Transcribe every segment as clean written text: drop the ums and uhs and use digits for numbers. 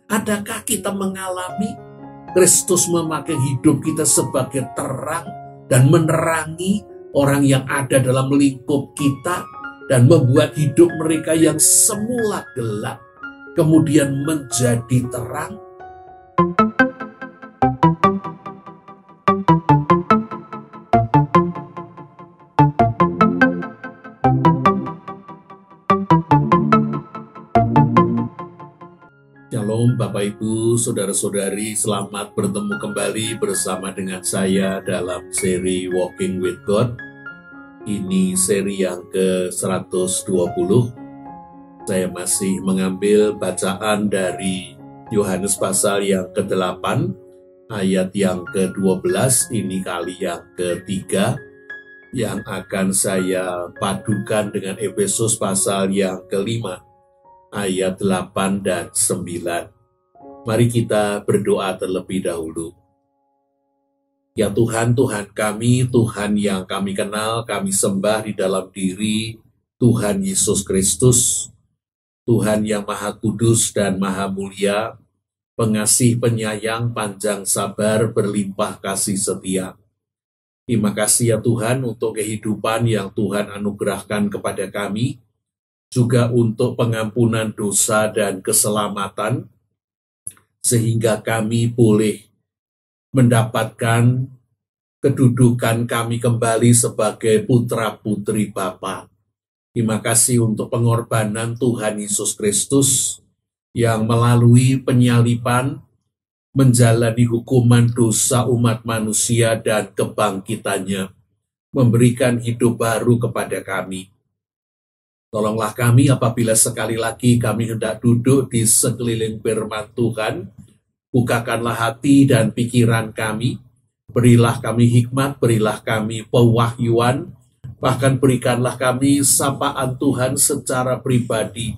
Adakah kita mengalami Kristus memakai hidup kita sebagai terang dan menerangi orang yang ada dalam lingkup kita dan membuat hidup mereka yang semula gelap kemudian menjadi terang? Shalom Bapak Ibu, Saudara-saudari, selamat bertemu kembali bersama dengan saya dalam seri Walking with God. Ini seri yang ke-120. Saya masih mengambil bacaan dari Yohanes pasal yang ke-8, ayat yang ke-12, ini kali yang ke-3, yang akan saya padukan dengan Efesus pasal yang ke-5, ayat 8 dan 9. Mari kita berdoa terlebih dahulu. Ya Tuhan, Tuhan kami, Tuhan yang kami kenal, kami sembah di dalam diri Tuhan Yesus Kristus, Tuhan yang Maha Kudus dan Maha Mulia, pengasih, penyayang, panjang sabar, berlimpah kasih setia. Terima kasih ya Tuhan untuk kehidupan yang Tuhan anugerahkan kepada kami, juga untuk pengampunan dosa dan keselamatan, sehingga kami boleh mendapatkan kedudukan kami kembali sebagai putra-putri Bapa. Terima kasih untuk pengorbanan Tuhan Yesus Kristus yang melalui penyaliban menjalani hukuman dosa umat manusia dan kebangkitannya, memberikan hidup baru kepada kami. Tolonglah kami apabila sekali lagi kami hendak duduk di sekeliling firman Tuhan. Bukakanlah hati dan pikiran kami. Berilah kami hikmat, berilah kami pewahyuan. Bahkan berikanlah kami sapaan Tuhan secara pribadi,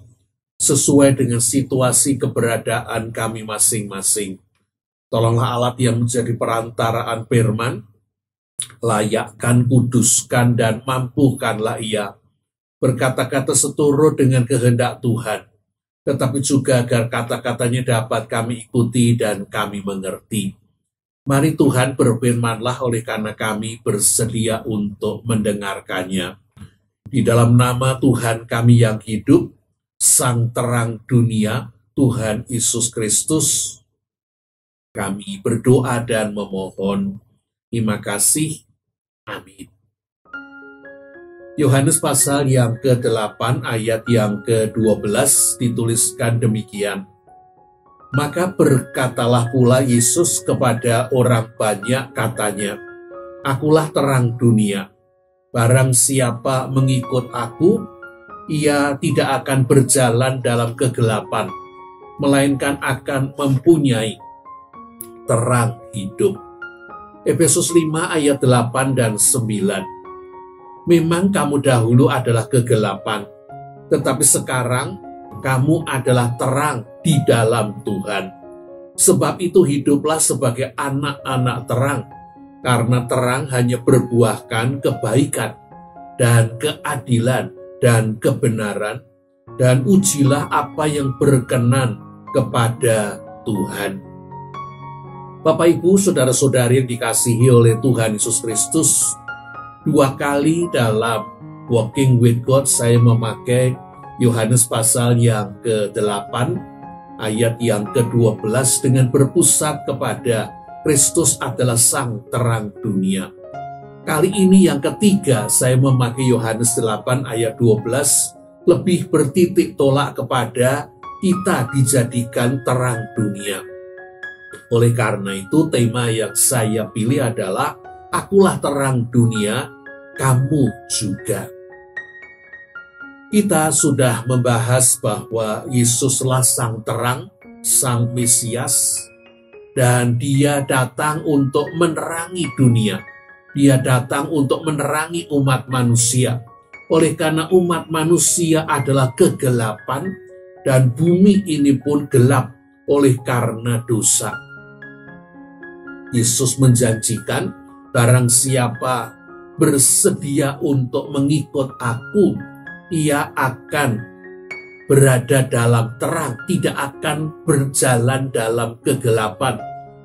sesuai dengan situasi keberadaan kami masing-masing. Tolonglah alat yang menjadi perantaraan firman, layakkan, kuduskan, dan mampukanlah ia berkata-kata seturut dengan kehendak Tuhan, tetapi juga agar kata-katanya dapat kami ikuti dan kami mengerti. Mari Tuhan berfirmanlah oleh karena kami bersedia untuk mendengarkannya. Di dalam nama Tuhan kami yang hidup, Sang Terang Dunia, Tuhan Yesus Kristus, kami berdoa dan memohon. Terima kasih. Amin. Yohanes pasal yang ke-8 ayat yang ke-12 dituliskan demikian. Maka berkatalah pula Yesus kepada orang banyak katanya, Akulah terang dunia. Barang siapa mengikut aku, ia tidak akan berjalan dalam kegelapan, melainkan akan mempunyai terang hidup. Efesus 5 ayat 8 dan 9. Memang kamu dahulu adalah kegelapan, tetapi sekarang kamu adalah terang di dalam Tuhan. Sebab itu hiduplah sebagai anak-anak terang, karena terang hanya berbuahkan kebaikan dan keadilan dan kebenaran, dan ujilah apa yang berkenan kepada Tuhan. Bapak Ibu, saudara-saudari yang dikasihi oleh Tuhan Yesus Kristus, 2 kali dalam Walking with God saya memakai Yohanes pasal yang ke-8 ayat yang ke-12 dengan berpusat kepada Kristus adalah Sang Terang Dunia. Kali ini yang ketiga saya memakai Yohanes 8 ayat 12 lebih bertitik tolak kepada kita dijadikan terang dunia. Oleh karena itu tema yang saya pilih adalah Akulah terang dunia, kamu juga. Kita sudah membahas bahwa Yesuslah sang terang, sang Mesias, dan dia datang untuk menerangi dunia. Dia datang untuk menerangi umat manusia. Oleh karena umat manusia adalah kegelapan, dan bumi ini pun gelap oleh karena dosa. Yesus menjanjikan, barang siapa bersedia untuk mengikut aku, ia akan berada dalam terang, tidak akan berjalan dalam kegelapan,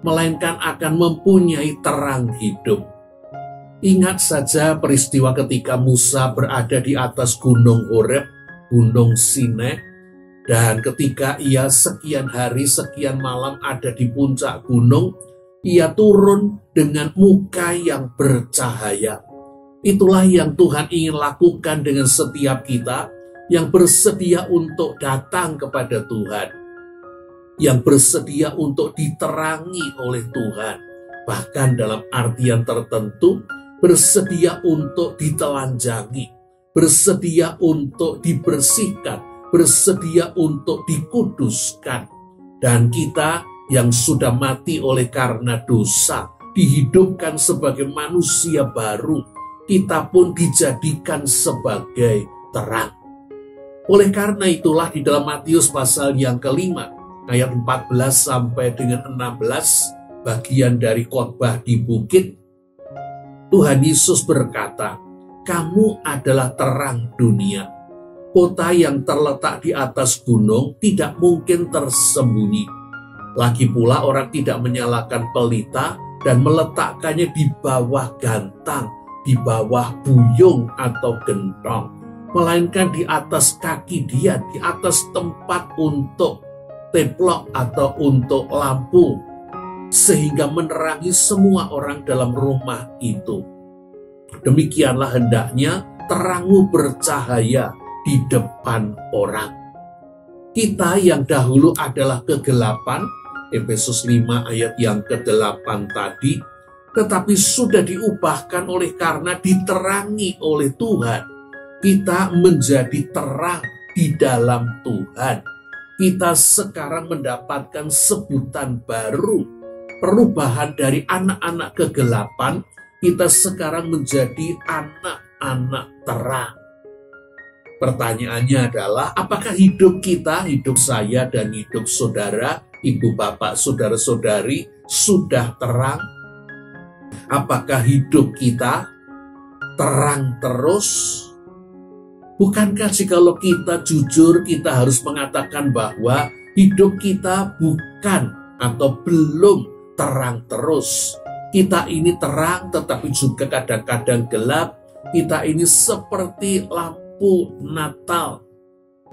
melainkan akan mempunyai terang hidup. Ingat saja peristiwa ketika Musa berada di atas gunung Horeb, gunung Sinai, dan ketika ia sekian hari, sekian malam ada di puncak gunung, ia turun dengan muka yang bercahaya. Itulah yang Tuhan ingin lakukan dengan setiap kita yang bersedia untuk datang kepada Tuhan, yang bersedia untuk diterangi oleh Tuhan, bahkan dalam artian tertentu, bersedia untuk ditelanjangi, bersedia untuk dibersihkan, bersedia untuk dikuduskan. Dan kita yang sudah mati oleh karena dosa, dihidupkan sebagai manusia baru, kita pun dijadikan sebagai terang. Oleh karena itulah di dalam Matius pasal yang kelima, ayat 14 sampai dengan 16, bagian dari khotbah di bukit, Tuhan Yesus berkata, "Kamu adalah terang dunia. Kota yang terletak di atas gunung tidak mungkin tersembunyi. Lagi pula orang tidak menyalakan pelita dan meletakkannya di bawah gantang, di bawah buyung atau gentong, melainkan di atas kaki dia, di atas tempat untuk teplok atau untuk lampu, sehingga menerangi semua orang dalam rumah itu. Demikianlah hendaknya terangmu bercahaya di depan orang." Kita yang dahulu adalah kegelapan, Efesus 5 ayat yang ke-8 tadi, tetapi sudah diubahkan oleh karena diterangi oleh Tuhan. Kita menjadi terang di dalam Tuhan. Kita sekarang mendapatkan sebutan baru, perubahan dari anak-anak kegelapan, kita sekarang menjadi anak-anak terang. Pertanyaannya adalah, apakah hidup kita, hidup saya dan hidup saudara, ibu bapak, saudara-saudari sudah terang? Apakah hidup kita terang terus? Bukankah jikalau kita jujur, kita harus mengatakan bahwa hidup kita bukan atau belum terang terus. Kita ini terang tetapi juga kadang-kadang gelap. Kita ini seperti lampu Natal,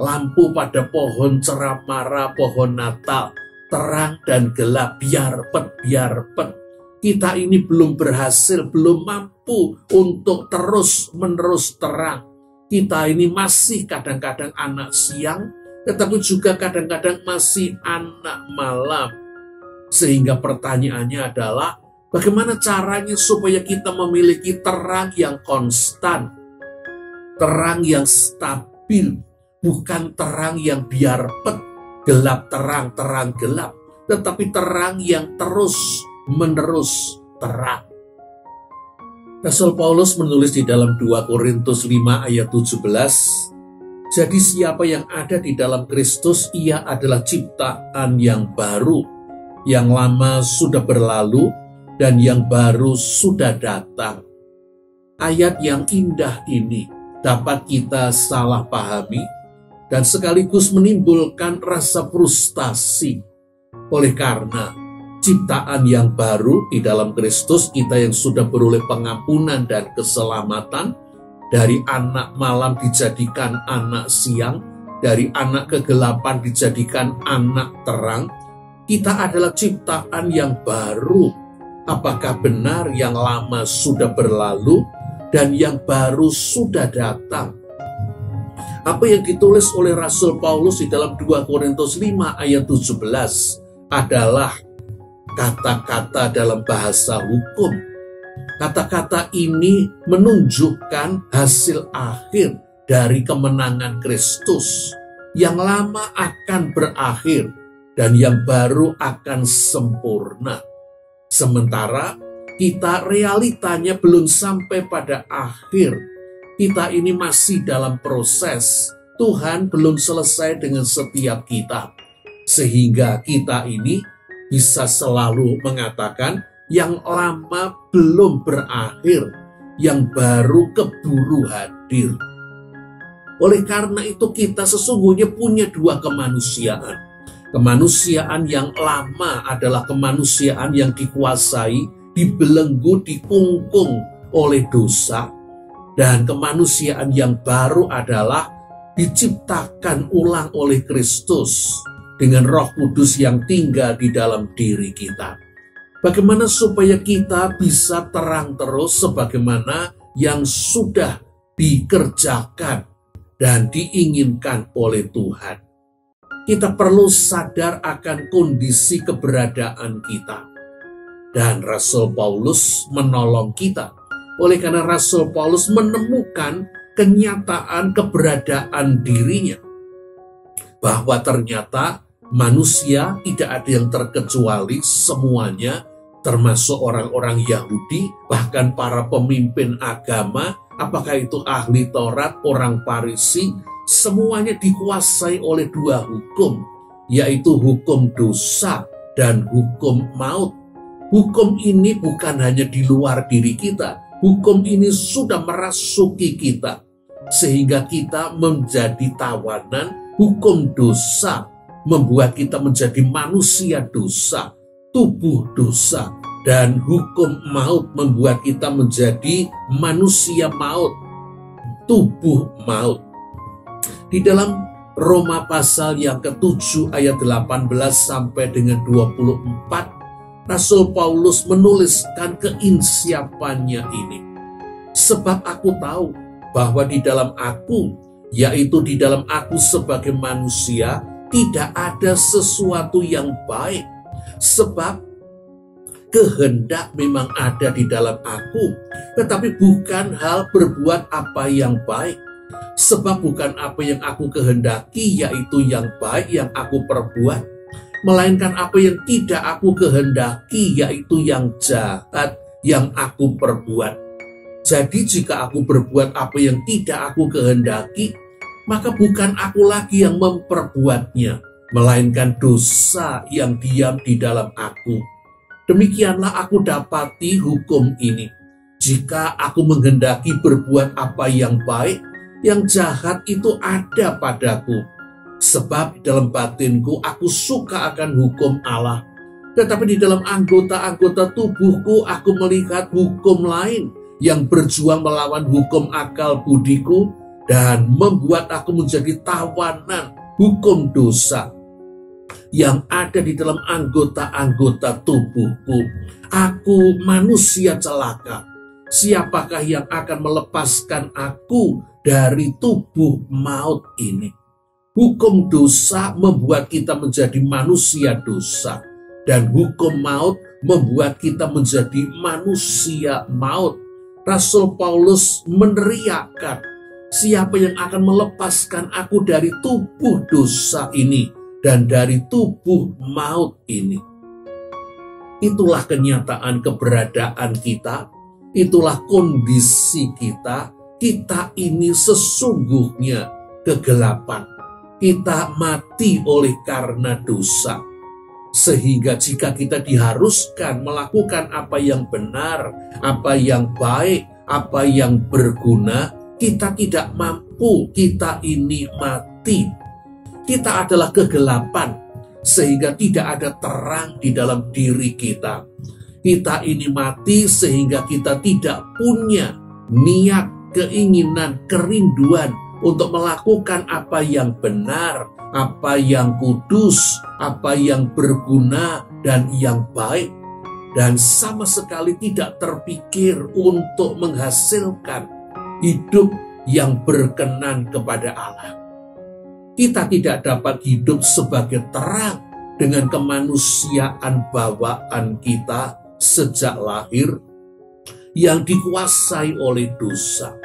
lampu pada pohon ceramara, pohon Natal, terang dan gelap, biarpet. Kita ini belum berhasil, belum mampu untuk terus-menerus terang. Kita ini masih kadang-kadang anak siang, tetapi juga kadang-kadang masih anak malam. Sehingga pertanyaannya adalah, bagaimana caranya supaya kita memiliki terang yang konstan, terang yang stabil, bukan terang yang biarpet, gelap terang, terang gelap, tetapi terang yang terus-menerus terang. Rasul Paulus menulis di dalam 2 Korintus 5 ayat 17, "Jadi siapa yang ada di dalam Kristus, ia adalah ciptaan yang baru. Yang lama sudah berlalu dan yang baru sudah datang." Ayat yang indah ini dapat kita salah pahami dan sekaligus menimbulkan rasa frustasi. Oleh karena ciptaan yang baru di dalam Kristus, kita yang sudah beroleh pengampunan dan keselamatan, dari anak malam dijadikan anak siang, dari anak kegelapan dijadikan anak terang, kita adalah ciptaan yang baru. Apakah benar yang lama sudah berlalu dan yang baru sudah datang? Apa yang ditulis oleh Rasul Paulus di dalam 2 Korintus 5 ayat 17 adalah kata-kata dalam bahasa hukum. Kata-kata ini menunjukkan hasil akhir dari kemenangan Kristus. Yang lama akan berakhir dan yang baru akan sempurna. Sementara kita realitanya belum sampai pada akhir. Kita ini masih dalam proses. Tuhan belum selesai dengan setiap kita. Sehingga kita ini bisa selalu mengatakan yang lama belum berakhir, yang baru keburu hadir. Oleh karena itu kita sesungguhnya punya dua kemanusiaan. Kemanusiaan yang lama adalah kemanusiaan yang dikuasai, dibelenggu, dikungkung oleh dosa. Dan kemanusiaan yang baru adalah diciptakan ulang oleh Kristus dengan Roh Kudus yang tinggal di dalam diri kita. Bagaimana supaya kita bisa terang terus sebagaimana yang sudah dikerjakan dan diinginkan oleh Tuhan. Kita perlu sadar akan kondisi keberadaan kita. Dan Rasul Paulus menolong kita. Oleh karena Rasul Paulus menemukan kenyataan keberadaan dirinya. Bahwa ternyata manusia tidak ada yang terkecuali, semuanya termasuk orang-orang Yahudi, bahkan para pemimpin agama, apakah itu ahli Taurat, orang Farisi, semuanya dikuasai oleh dua hukum, yaitu hukum dosa dan hukum maut. Hukum ini bukan hanya di luar diri kita, hukum ini sudah merasuki kita, sehingga kita menjadi tawanan. Hukum dosa membuat kita menjadi manusia dosa, tubuh dosa, dan hukum maut membuat kita menjadi manusia maut, tubuh maut. Di dalam Roma pasal yang ke-7 ayat 18 sampai dengan 24, Rasul Paulus menuliskan keinsiapannya ini. Sebab aku tahu bahwa di dalam aku, yaitu di dalam aku sebagai manusia, tidak ada sesuatu yang baik. Sebab kehendak memang ada di dalam aku, tetapi bukan hal berbuat apa yang baik. Sebab bukan apa yang aku kehendaki, yaitu yang baik yang aku perbuat, melainkan apa yang tidak aku kehendaki, yaitu yang jahat yang aku perbuat. Jadi jika aku berbuat apa yang tidak aku kehendaki, maka bukan aku lagi yang memperbuatnya, melainkan dosa yang diam di dalam aku. Demikianlah aku dapati hukum ini. Jika aku menghendaki berbuat apa yang baik, yang jahat itu ada padaku. Sebab dalam batinku aku suka akan hukum Allah. Tetapi di dalam anggota-anggota tubuhku aku melihat hukum lain yang berjuang melawan hukum akal budiku dan membuat aku menjadi tawanan hukum dosa yang ada di dalam anggota-anggota tubuhku. Aku manusia celaka. Siapakah yang akan melepaskan aku dari tubuh maut ini? Hukum dosa membuat kita menjadi manusia dosa, dan hukum maut membuat kita menjadi manusia maut. Rasul Paulus meneriakkan, siapa yang akan melepaskan aku dari tubuh dosa ini dan dari tubuh maut ini? Itulah kenyataan keberadaan kita, itulah kondisi kita. Kita ini sesungguhnya kegelapan. Kita mati oleh karena dosa. Sehingga jika kita diharuskan melakukan apa yang benar, apa yang baik, apa yang berguna, kita tidak mampu, kita ini mati. Kita adalah kegelapan, sehingga tidak ada terang di dalam diri kita. Kita ini mati sehingga kita tidak punya niat, keinginan, kerinduan untuk melakukan apa yang benar, apa yang kudus, apa yang berguna, dan yang baik. Dan sama sekali tidak terpikir untuk menghasilkan hidup yang berkenan kepada Allah. Kita tidak dapat hidup sebagai terang dengan kemanusiaan bawaan kita sejak lahir yang dikuasai oleh dosa.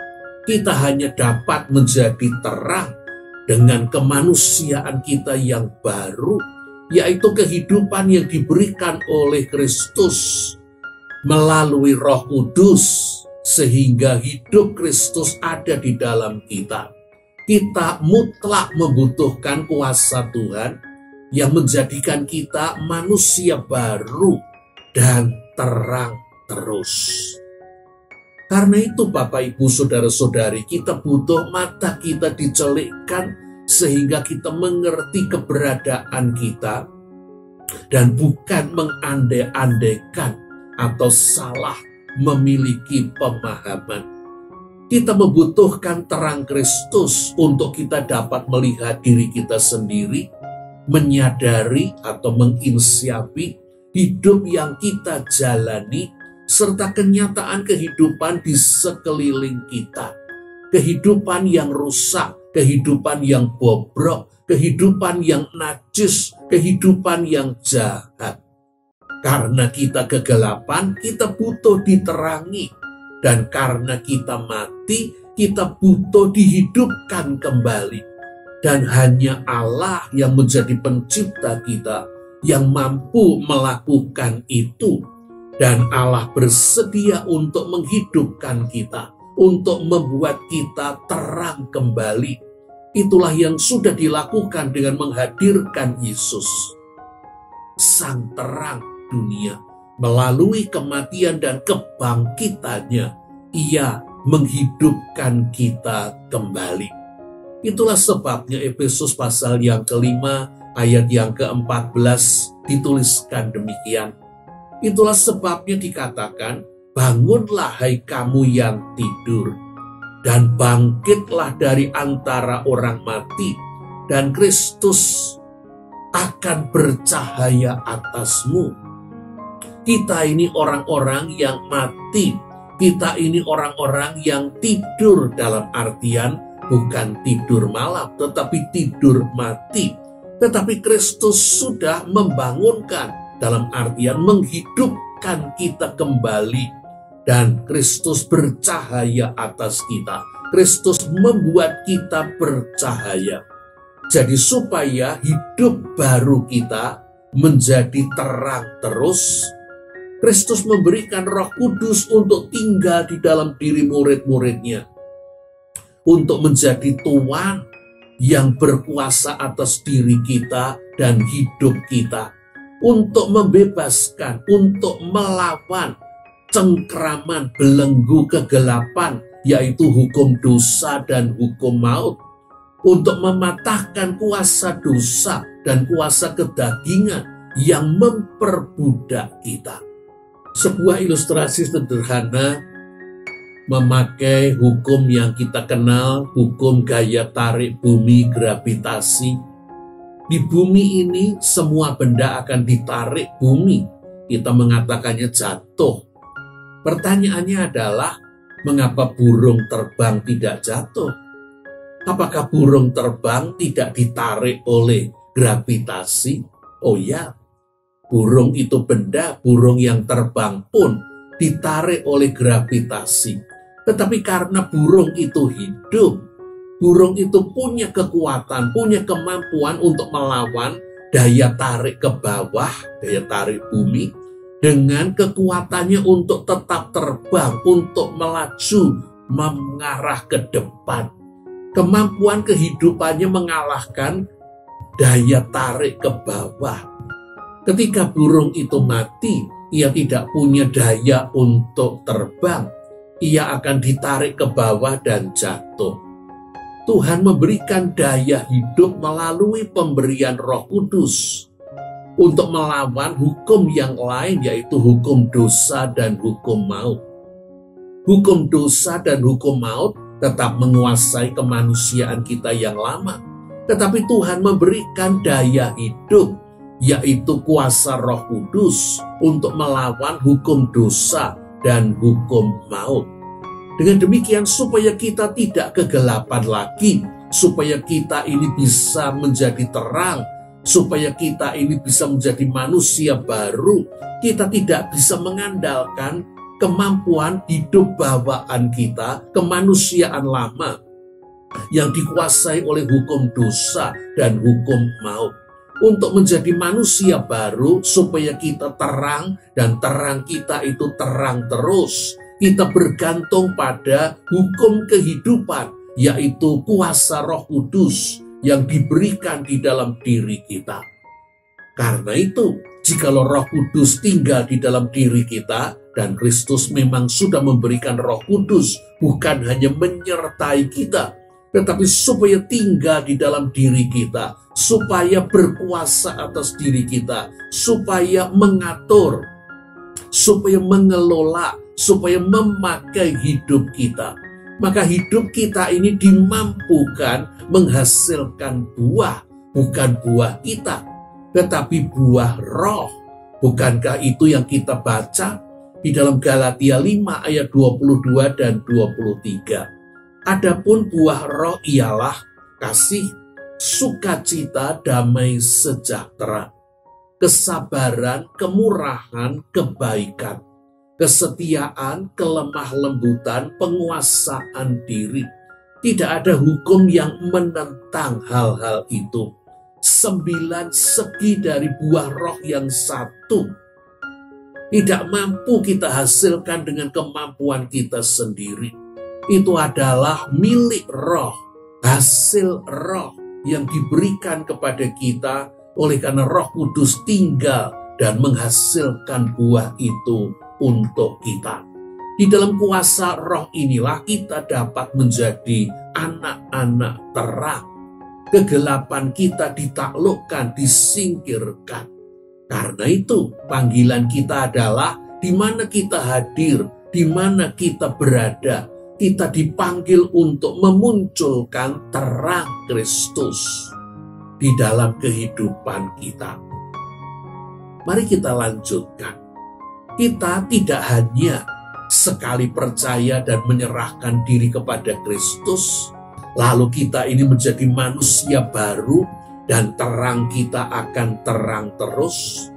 Kita hanya dapat menjadi terang dengan kemanusiaan kita yang baru, yaitu kehidupan yang diberikan oleh Kristus melalui Roh Kudus, sehingga hidup Kristus ada di dalam kita. Kita mutlak membutuhkan kuasa Tuhan yang menjadikan kita manusia baru dan terang terus. Karena itu Bapak Ibu Saudara-saudari, kita butuh mata kita dicelikkan sehingga kita mengerti keberadaan kita dan bukan mengandai-andaikan atau salah memiliki pemahaman. Kita membutuhkan terang Kristus untuk kita dapat melihat diri kita sendiri, menyadari atau menginsiapi hidup yang kita jalani, serta kenyataan kehidupan di sekeliling kita. Kehidupan yang rusak, kehidupan yang bobrok, kehidupan yang najis, kehidupan yang jahat. Karena kita kegelapan, kita butuh diterangi. Dan karena kita mati, kita butuh dihidupkan kembali. Dan hanya Allah yang menjadi pencipta kita, yang mampu melakukan itu. Dan Allah bersedia untuk menghidupkan kita, untuk membuat kita terang kembali. Itulah yang sudah dilakukan dengan menghadirkan Yesus, Sang Terang dunia. Melalui kematian dan kebangkitannya, Ia menghidupkan kita kembali. Itulah sebabnya Efesus pasal yang kelima, ayat yang ke-14 dituliskan demikian. Itulah sebabnya dikatakan, bangunlah hai kamu yang tidur, dan bangkitlah dari antara orang mati, dan Kristus akan bercahaya atasmu. Kita ini orang-orang yang mati, kita ini orang-orang yang tidur dalam artian bukan tidur malam, tetapi tidur mati. Tetapi Kristus sudah membangunkan, dalam artian menghidupkan kita kembali. Dan Kristus bercahaya atas kita. Kristus membuat kita bercahaya. Jadi supaya hidup baru kita menjadi terang terus, Kristus memberikan Roh Kudus untuk tinggal di dalam diri murid-muridnya. Untuk menjadi Tuhan yang berkuasa atas diri kita dan hidup kita. Untuk membebaskan, untuk melawan cengkraman belenggu kegelapan, yaitu hukum dosa dan hukum maut. Untuk mematahkan kuasa dosa dan kuasa kedagingan yang memperbudak kita. Sebuah ilustrasi sederhana memakai hukum yang kita kenal, hukum gaya tarik bumi gravitasi. Di bumi ini semua benda akan ditarik bumi. Kita mengatakannya jatuh. Pertanyaannya adalah, mengapa burung terbang tidak jatuh? Apakah burung terbang tidak ditarik oleh gravitasi? Oh ya, burung itu benda, burung yang terbang pun ditarik oleh gravitasi. Tetapi karena burung itu hidup, burung itu punya kekuatan, punya kemampuan untuk melawan daya tarik ke bawah, daya tarik bumi, dengan kekuatannya untuk tetap terbang, untuk melaju, mengarah ke depan. Kemampuan kehidupannya mengalahkan daya tarik ke bawah. Ketika burung itu mati, ia tidak punya daya untuk terbang. Ia akan ditarik ke bawah dan jatuh. Tuhan memberikan daya hidup melalui pemberian Roh Kudus untuk melawan hukum yang lain, yaitu hukum dosa dan hukum maut. Hukum dosa dan hukum maut tetap menguasai kemanusiaan kita yang lama. Tetapi Tuhan memberikan daya hidup, yaitu kuasa Roh Kudus untuk melawan hukum dosa dan hukum maut. Dengan demikian supaya kita tidak kegelapan lagi, supaya kita ini bisa menjadi terang, supaya kita ini bisa menjadi manusia baru, kita tidak bisa mengandalkan kemampuan hidup bawaan kita, kemanusiaan lama yang dikuasai oleh hukum dosa dan hukum maut. Untuk menjadi manusia baru, supaya kita terang dan terang kita itu terang terus, kita bergantung pada hukum kehidupan, yaitu kuasa Roh Kudus yang diberikan di dalam diri kita. Karena itu, jikalau Roh Kudus tinggal di dalam diri kita Dan Kristus memang sudah memberikan Roh Kudus, bukan hanya menyertai kita, tetapi supaya tinggal di dalam diri kita, supaya berkuasa atas diri kita, supaya mengatur, supaya mengelola, supaya memakai hidup kita. Maka hidup kita ini dimampukan menghasilkan buah, bukan buah kita, tetapi buah Roh. Bukankah itu yang kita baca di dalam Galatia 5 ayat 22 dan 23? Adapun buah Roh ialah kasih, sukacita, damai sejahtera, kesabaran, kemurahan, kebaikan, kesetiaan, kelemah lembutan, penguasaan diri. Tidak ada hukum yang menentang hal-hal itu. 9 segi dari buah Roh yang satu tidak mampu kita hasilkan dengan kemampuan kita sendiri. Itu adalah milik Roh, hasil Roh yang diberikan kepada kita oleh karena Roh Kudus tinggal dan menghasilkan buah itu untuk kita. Di dalam kuasa Roh inilah kita dapat menjadi anak-anak terang. Kegelapan kita ditaklukkan, disingkirkan. Karena itu panggilan kita adalah di mana kita hadir, di mana kita berada. Kita dipanggil untuk memunculkan terang Kristus di dalam kehidupan kita. Mari kita lanjutkan. Kita tidak hanya sekali percaya dan menyerahkan diri kepada Kristus, lalu kita ini menjadi manusia baru dan terang kita akan terang terus.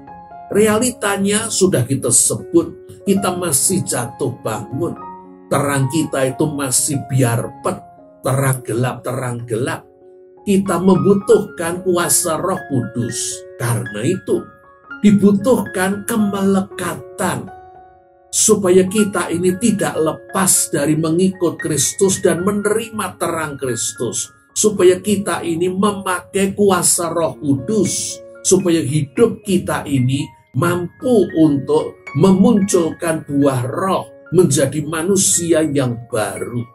Realitanya sudah kita sebut, kita masih jatuh bangun. Terang kita itu masih biarpet, terang gelap. Kita membutuhkan kuasa Roh Kudus. Karena itu dibutuhkan kemelekatan supaya kita ini tidak lepas dari mengikut Kristus dan menerima terang Kristus. Supaya kita ini memakai kuasa Roh Kudus, supaya hidup kita ini mampu untuk memunculkan buah Roh, menjadi manusia yang baru.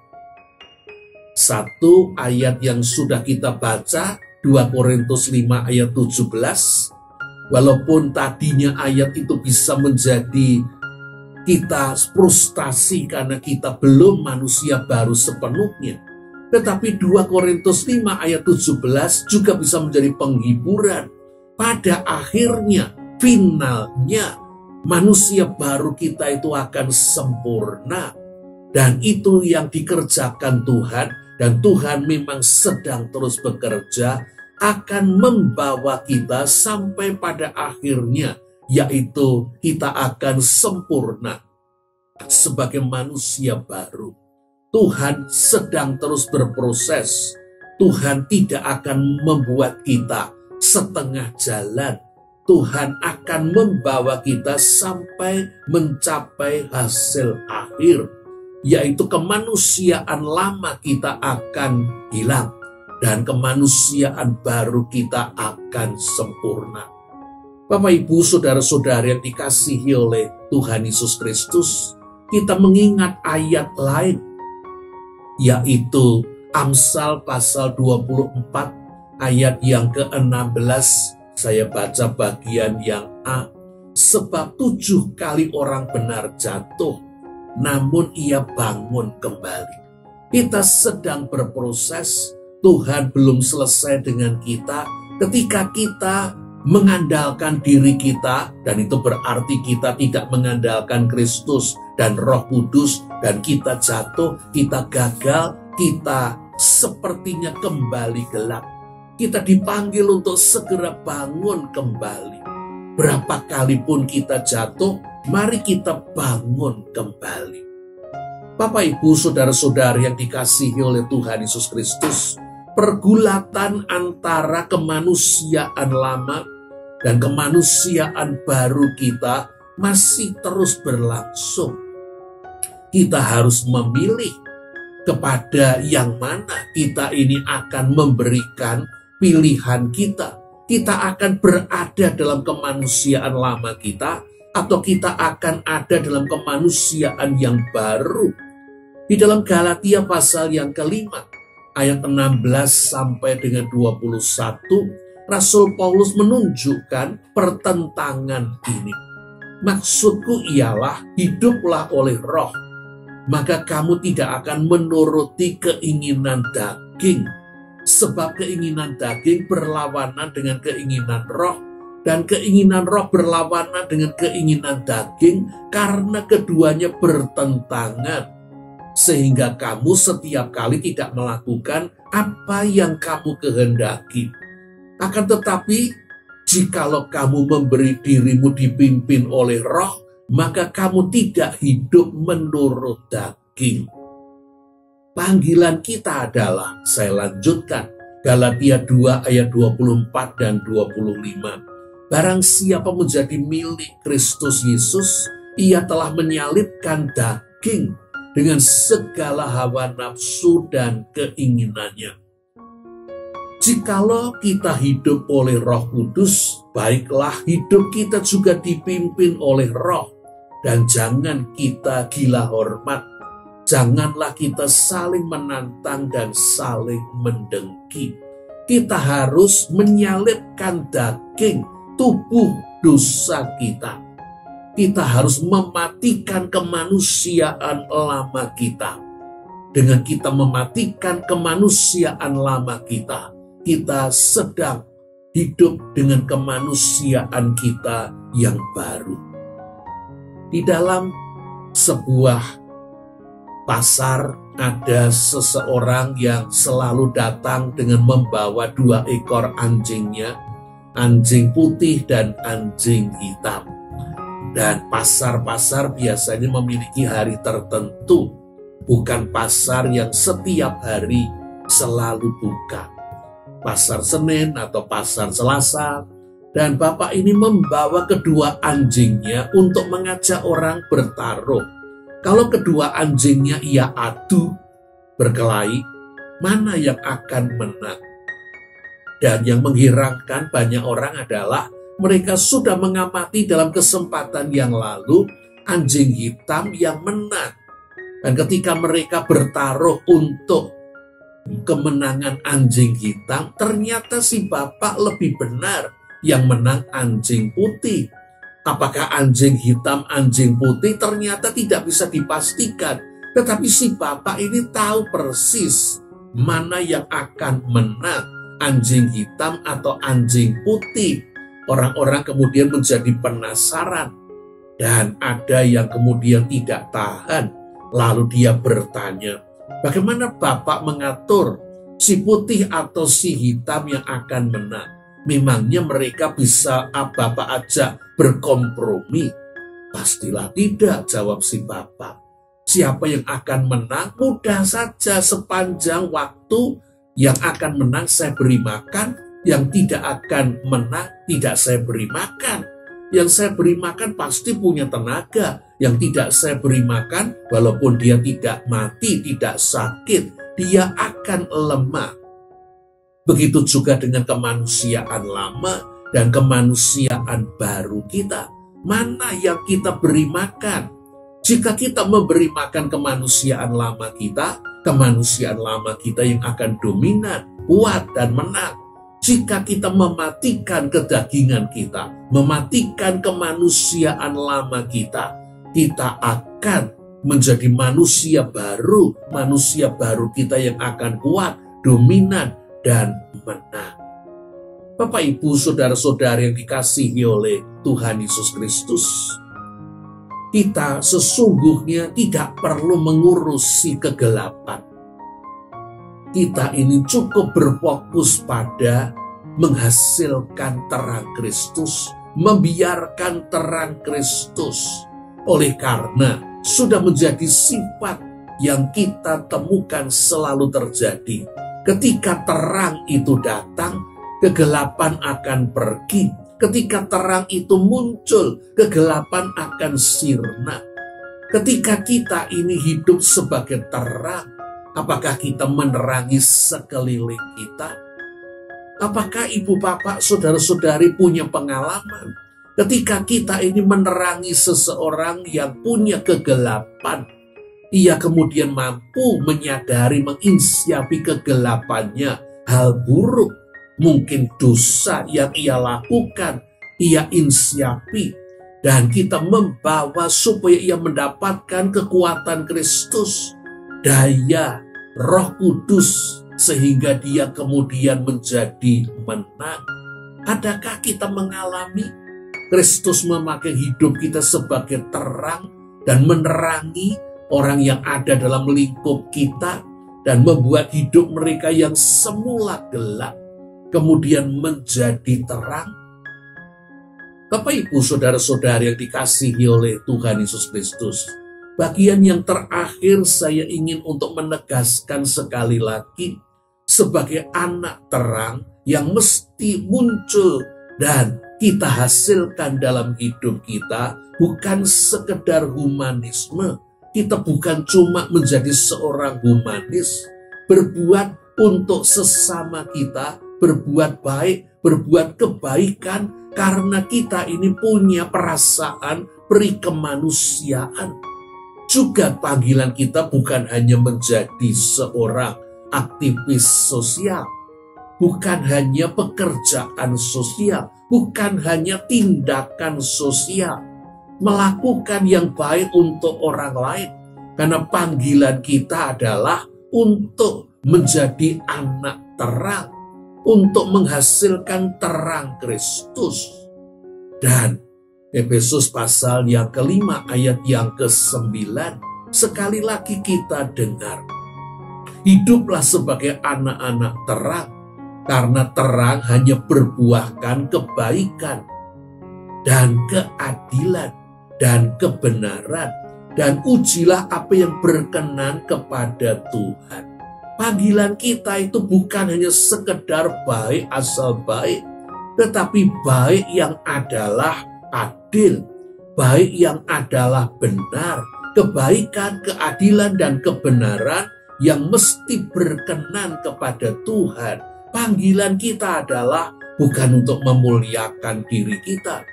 Satu ayat yang sudah kita baca, 2 Korintus 5 ayat 17. Walaupun tadinya ayat itu bisa menjadi kita frustasi karena kita belum manusia baru sepenuhnya. Tetapi 2 Korintus 5 ayat 17 juga bisa menjadi penghiburan. Pada akhirnya, finalnya, manusia baru kita itu akan sempurna. Dan itu yang dikerjakan Tuhan. Dan Tuhan memang sedang terus bekerja. Akan membawa kita sampai pada akhirnya. Yaitu kita akan sempurna. Sebagai manusia baru. Tuhan sedang terus berproses. Tuhan tidak akan membuat kita setengah jalan. Tuhan akan membawa kita sampai mencapai hasil akhir, yaitu kemanusiaan lama kita akan hilang dan kemanusiaan baru kita akan sempurna. Bapak, Ibu, saudara-saudara yang dikasihi oleh Tuhan Yesus Kristus, kita mengingat ayat lain, yaitu Amsal pasal 24 ayat yang ke-16. Saya baca bagian yang A. Sebab 7 kali orang benar jatuh, namun ia bangun kembali. Kita sedang berproses. Tuhan belum selesai dengan kita. Ketika kita mengandalkan diri kita, dan itu berarti kita tidak mengandalkan Kristus dan Roh Kudus, dan kita jatuh, kita gagal, kita sepertinya kembali gelap. Kita dipanggil untuk segera bangun kembali. Berapa kali pun kita jatuh, mari kita bangun kembali. Bapak, Ibu, saudara-saudara yang dikasihi oleh Tuhan Yesus Kristus, pergulatan antara kemanusiaan lama dan kemanusiaan baru kita masih terus berlangsung. Kita harus memilih kepada yang mana kita ini akan memberikan pilihan kita. Kita akan berada dalam kemanusiaan lama kita atau kita akan ada dalam kemanusiaan yang baru. Di dalam Galatia pasal yang kelima, ayat 16 sampai dengan 21, Rasul Paulus menunjukkan pertentangan ini. Maksudku ialah hiduplah oleh roh, maka kamu tidak akan menuruti keinginan daging. Sebab keinginan daging berlawanan dengan keinginan roh, dan keinginan roh berlawanan dengan keinginan daging, karena keduanya bertentangan. Sehingga kamu setiap kali tidak melakukan apa yang kamu kehendaki. Akan tetapi, jikalau kamu memberi dirimu dipimpin oleh roh, maka kamu tidak hidup menurut daging. Panggilan kita adalah, saya lanjutkan, Galatia 2 ayat 24 dan 25. Barang siapa menjadi milik Kristus Yesus, ia telah menyalibkan daging dengan segala hawa nafsu dan keinginannya. Jikalau kita hidup oleh Roh Kudus, baiklah hidup kita juga dipimpin oleh Roh. Dan jangan kita gila hormat, janganlah kita saling menantang dan saling mendengki. Kita harus menyalibkan daging, tubuh dosa kita. Kita harus mematikan kemanusiaan lama kita. Dengan kita mematikan kemanusiaan lama kita, kita sedang hidup dengan kemanusiaan kita yang baru. Di dalam sebuah pasar ada seseorang yang selalu datang dengan membawa 2 ekor anjingnya, anjing putih dan anjing hitam. Dan pasar-pasar biasanya memiliki hari tertentu, bukan pasar yang setiap hari selalu buka. Pasar Senin atau pasar Selasa. Dan bapak ini membawa kedua anjingnya untuk mengajak orang bertaruh. Kalau kedua anjingnya ia adu, berkelahi, mana yang akan menang? Dan yang mengherankan banyak orang adalah mereka sudah mengamati dalam kesempatan yang lalu anjing hitam yang menang. Dan ketika mereka bertaruh untuk kemenangan anjing hitam, ternyata si bapak lebih benar, yang menang anjing putih. Apakah anjing hitam, anjing putih, ternyata tidak bisa dipastikan. Tetapi si bapak ini tahu persis mana yang akan menang, anjing hitam atau anjing putih. Orang-orang kemudian menjadi penasaran. Dan ada yang kemudian tidak tahan. Lalu dia bertanya, bagaimana Bapak mengatur si putih atau si hitam yang akan menang? Memangnya mereka bisa Bapak ajak berkompromi? Pastilah tidak, jawab si Bapak. Siapa yang akan menang? Mudah saja, sepanjang waktu yang akan menang saya beri makan, yang tidak akan menang tidak saya beri makan. Yang saya beri makan pasti punya tenaga. Yang tidak saya beri makan, walaupun dia tidak mati, tidak sakit, dia akan lemah. Begitu juga dengan kemanusiaan lama dan kemanusiaan baru kita. Mana yang kita beri makan? Jika kita memberi makan kemanusiaan lama kita yang akan dominan, kuat dan menang. Jika kita mematikan kedagingan kita, mematikan kemanusiaan lama kita, kita akan menjadi manusia baru kita yang akan kuat, dominan, dan menang. Bapak, Ibu, saudara-saudara yang dikasihi oleh Tuhan Yesus Kristus, kita sesungguhnya tidak perlu mengurusi kegelapan. Kita ini cukup berfokus pada menghasilkan terang Kristus, membiarkan terang Kristus. Oleh karena sudah menjadi sifat yang kita temukan selalu terjadi. Ketika terang itu datang, kegelapan akan pergi. Ketika terang itu muncul, kegelapan akan sirna. Ketika kita ini hidup sebagai terang, apakah kita menerangi sekeliling kita? Apakah ibu bapak, saudara-saudari punya pengalaman? Ketika kita ini menerangi seseorang yang punya kegelapan, ia kemudian mampu menyadari, menginsiapi kegelapannya, hal buruk, mungkin dosa yang ia lakukan, ia insiapi, dan kita membawa supaya ia mendapatkan kekuatan Kristus, daya Roh Kudus, sehingga dia kemudian menjadi menang. Adakah kita mengalami Kristus memakai hidup kita sebagai terang dan menerangi orang yang ada dalam lingkup kita dan membuat hidup mereka yang semula gelap kemudian menjadi terang? Bapak Ibu saudara-saudari yang dikasihi oleh Tuhan Yesus Kristus, bagian yang terakhir saya ingin untuk menegaskan sekali lagi, sebagai anak terang yang mesti muncul dan kita hasilkan dalam hidup kita bukan sekedar humanisme. Kita bukan cuma menjadi seorang humanis, berbuat untuk sesama kita, berbuat baik, berbuat kebaikan, karena kita ini punya perasaan peri kemanusiaan. Juga panggilan kita bukan hanya menjadi seorang aktivis sosial, bukan hanya pekerjaan sosial, bukan hanya tindakan sosial, melakukan yang baik untuk orang lain. Karena panggilan kita adalah untuk menjadi anak terang, untuk menghasilkan terang Kristus. Dan Efesus pasal yang kelima ayat yang ke-9, sekali lagi kita dengar, hiduplah sebagai anak-anak terang, karena terang hanya berbuahkan kebaikan dan keadilan dan kebenaran, dan ujilah apa yang berkenan kepada Tuhan. Panggilan kita itu bukan hanya sekedar baik asal baik, tetapi baik yang adalah adil, baik yang adalah benar, kebaikan, keadilan, dan kebenaran yang mesti berkenan kepada Tuhan. Panggilan kita adalah bukan untuk memuliakan diri kita,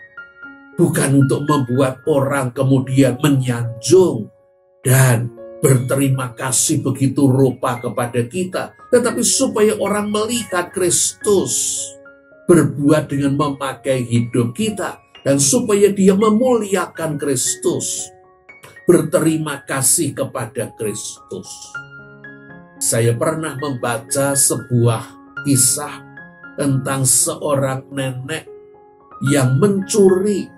bukan untuk membuat orang kemudian menyanjung dan berterima kasih begitu rupa kepada kita, tetapi supaya orang melihat Kristus berbuat dengan memakai hidup kita, dan supaya dia memuliakan Kristus, berterima kasih kepada Kristus. Saya pernah membaca sebuah kisah tentang seorang nenek yang mencuri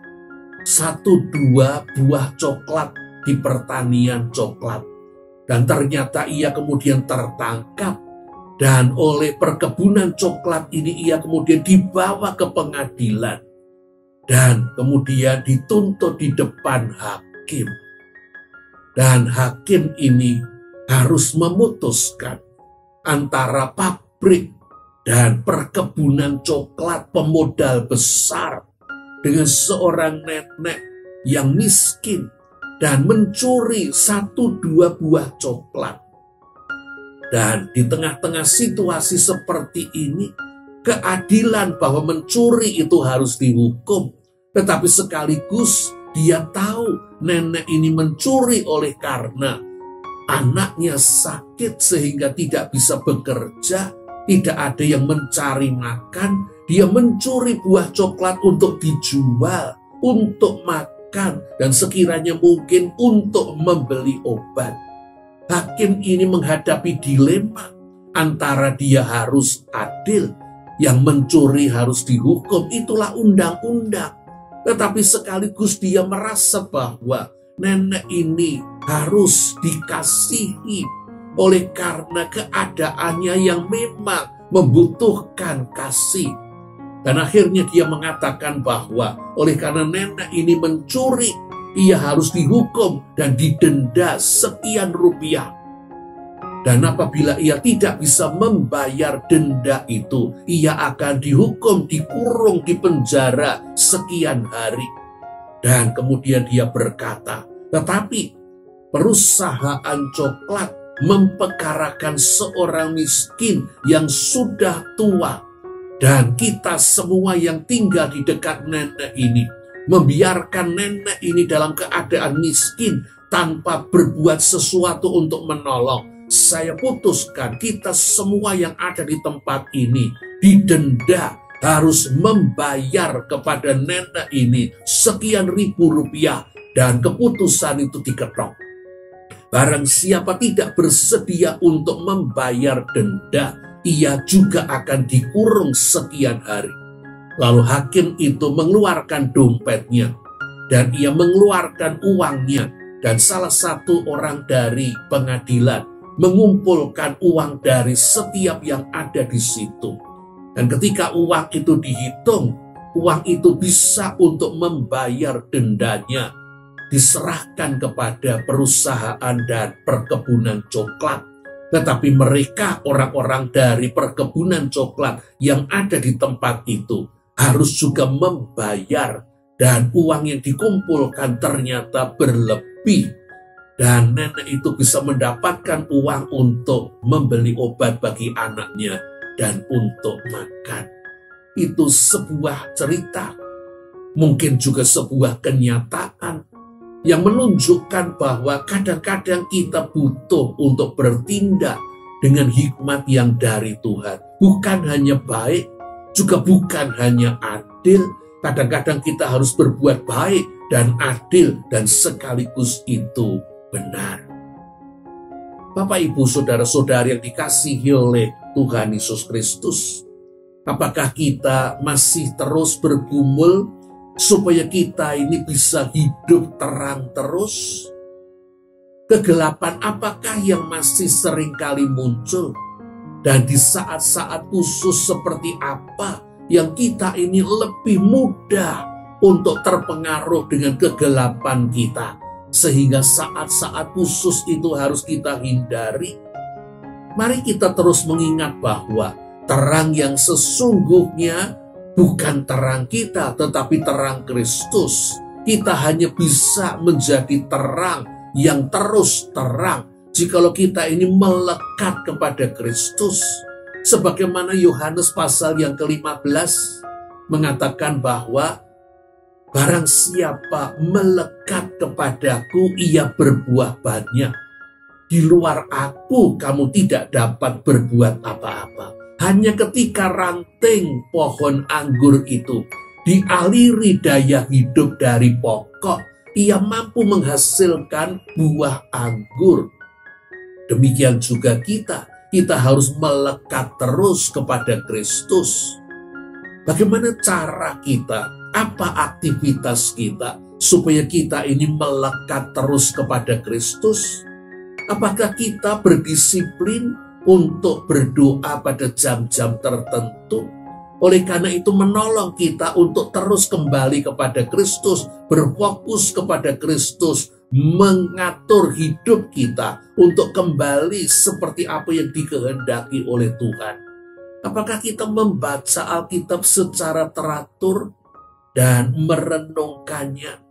1-2 buah coklat di pertanian coklat. Dan ternyata ia kemudian tertangkap. Dan oleh perkebunan coklat ini ia kemudian dibawa ke pengadilan. Dan kemudian dituntut di depan hakim. Dan hakim ini harus memutuskan antara pabrik dan perkebunan coklat pemodal besar dengan seorang nenek yang miskin dan mencuri 1-2 buah coklat. Dan di tengah-tengah situasi seperti ini, keadilan bahwa mencuri itu harus dihukum. Tetapi sekaligus dia tahu nenek ini mencuri oleh karena anaknya sakit sehingga tidak bisa bekerja, tidak ada yang mencari makan. Dia mencuri buah coklat untuk dijual, untuk makan, dan sekiranya mungkin untuk membeli obat. Hakim ini menghadapi dilema antara dia harus adil, yang mencuri harus dihukum, itulah undang-undang. Tetapi sekaligus dia merasa bahwa nenek ini harus dikasihi oleh karena keadaannya yang memang membutuhkan kasih. Dan akhirnya dia mengatakan bahwa oleh karena nenek ini mencuri, ia harus dihukum dan didenda sekian rupiah. Dan apabila ia tidak bisa membayar denda itu, ia akan dihukum, dikurung di penjara sekian hari. Dan kemudian dia berkata, tetapi perusahaan coklat memperkarakan seorang miskin yang sudah tua. Dan kita semua yang tinggal di dekat nenek ini membiarkan nenek ini dalam keadaan miskin tanpa berbuat sesuatu untuk menolong. Saya putuskan kita semua yang ada di tempat ini didenda, harus membayar kepada nenek ini sekian ribu rupiah, dan keputusan itu diketok. Barang siapa tidak bersedia untuk membayar denda, ia juga akan dikurung sekian hari. Lalu hakim itu mengeluarkan dompetnya, dan ia mengeluarkan uangnya, dan salah satu orang dari pengadilan mengumpulkan uang dari setiap yang ada di situ. Dan ketika uang itu dihitung, uang itu bisa untuk membayar dendanya, diserahkan kepada perusahaan dan perkebunan coklat. Tetapi mereka, orang-orang dari perkebunan coklat yang ada di tempat itu, harus juga membayar, dan uang yang dikumpulkan ternyata berlebih, dan nenek itu bisa mendapatkan uang untuk membeli obat bagi anaknya dan untuk makan. Itu sebuah cerita, mungkin juga sebuah kenyataan yang menunjukkan bahwa kadang-kadang kita butuh untuk bertindak dengan hikmat yang dari Tuhan. Bukan hanya baik, juga bukan hanya adil. Kadang-kadang kita harus berbuat baik dan adil, dan sekaligus itu benar. Bapak, Ibu, saudara-saudari yang dikasihi oleh Tuhan Yesus Kristus, apakah kita masih terus bergumul supaya kita ini bisa hidup terang terus? Kegelapan apakah yang masih seringkali muncul? Dan di saat-saat khusus seperti apa yang kita ini lebih mudah untuk terpengaruh dengan kegelapan kita, sehingga saat-saat khusus itu harus kita hindari? Mari kita terus mengingat bahwa terang yang sesungguhnya bukan terang kita, tetapi terang Kristus. Kita hanya bisa menjadi terang yang terus terang jikalau kita ini melekat kepada Kristus. Sebagaimana Yohanes pasal yang ke-15 mengatakan bahwa barang siapa melekat kepadaku, ia berbuah banyak. Di luar aku, kamu tidak dapat berbuat apa-apa. Hanya ketika ranting pohon anggur itu dialiri daya hidup dari pokok, ia mampu menghasilkan buah anggur. Demikian juga kita harus melekat terus kepada Kristus. Bagaimana cara kita? Apa aktivitas kita supaya kita ini melekat terus kepada Kristus? Apakah kita berdisiplin untuk berdoa pada jam-jam tertentu? Oleh karena itu menolong kita untuk terus kembali kepada Kristus, berfokus kepada Kristus, mengatur hidup kita untuk kembali seperti apa yang dikehendaki oleh Tuhan. Apakah kita membaca Alkitab secara teratur dan merenungkannya?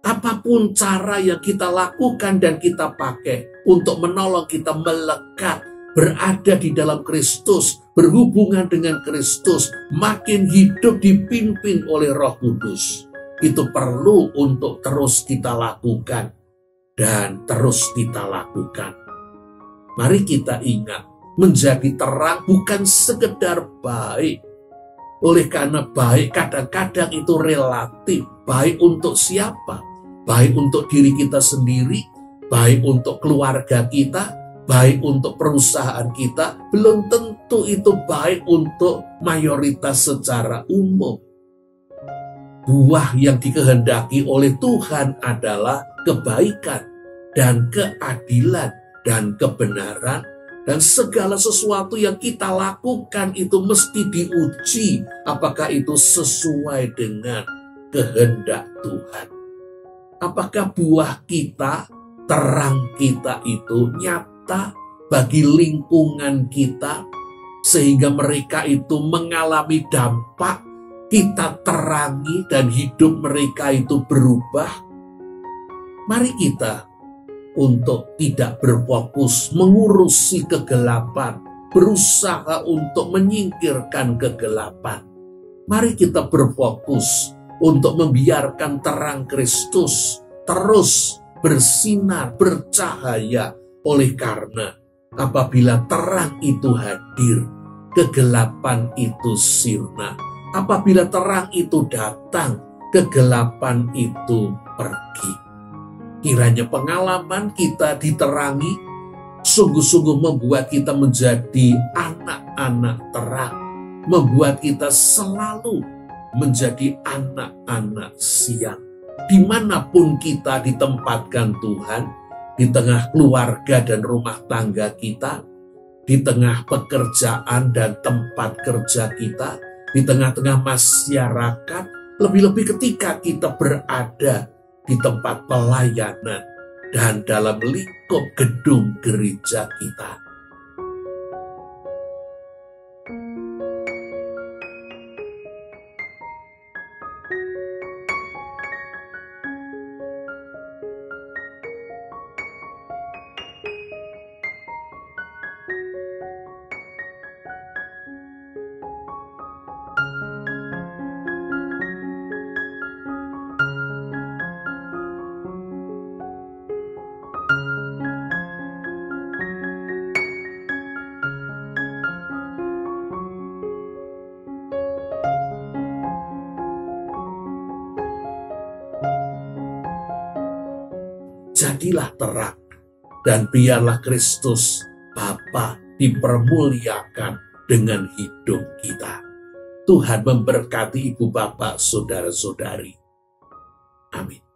Apapun cara yang kita lakukan dan kita pakai untuk menolong kita melekat, berada di dalam Kristus, berhubungan dengan Kristus, makin hidup dipimpin oleh Roh Kudus. Itu perlu untuk terus kita lakukan dan terus kita lakukan. Mari kita ingat, menjadi terang bukan sekedar baik. Oleh karena baik kadang-kadang itu relatif. Baik untuk siapa? Baik untuk diri kita sendiri, baik untuk keluarga kita, baik untuk perusahaan kita, belum tentu itu baik untuk mayoritas secara umum. Buah yang dikehendaki oleh Tuhan adalah kebaikan dan keadilan dan kebenaran, dan segala sesuatu yang kita lakukan itu mesti diuji apakah itu sesuai dengan kehendak Tuhan. Apakah buah kita, terang kita itu nyata bagi lingkungan kita, sehingga mereka itu mengalami dampak, kita terangi dan hidup mereka itu berubah? Mari kita untuk tidak berfokus mengurusi kegelapan, berusaha untuk menyingkirkan kegelapan. Mari kita berfokus untuk membiarkan terang Kristus terus bersinar, bercahaya. Oleh karena apabila terang itu hadir, kegelapan itu sirna. Apabila terang itu datang, kegelapan itu pergi. Kiranya pengalaman kita diterangi sungguh-sungguh membuat kita menjadi anak-anak terang, membuat kita selalu menjadi anak-anak siang. Dimanapun kita ditempatkan Tuhan, di tengah keluarga dan rumah tangga kita, di tengah pekerjaan dan tempat kerja kita, di tengah-tengah masyarakat, lebih-lebih ketika kita berada di tempat pelayanan dan dalam lingkup gedung gereja kita. Jadilah terang, dan biarlah Kristus Bapa dipermuliakan dengan hidup kita. Tuhan memberkati ibu bapak, saudara-saudari. Amin.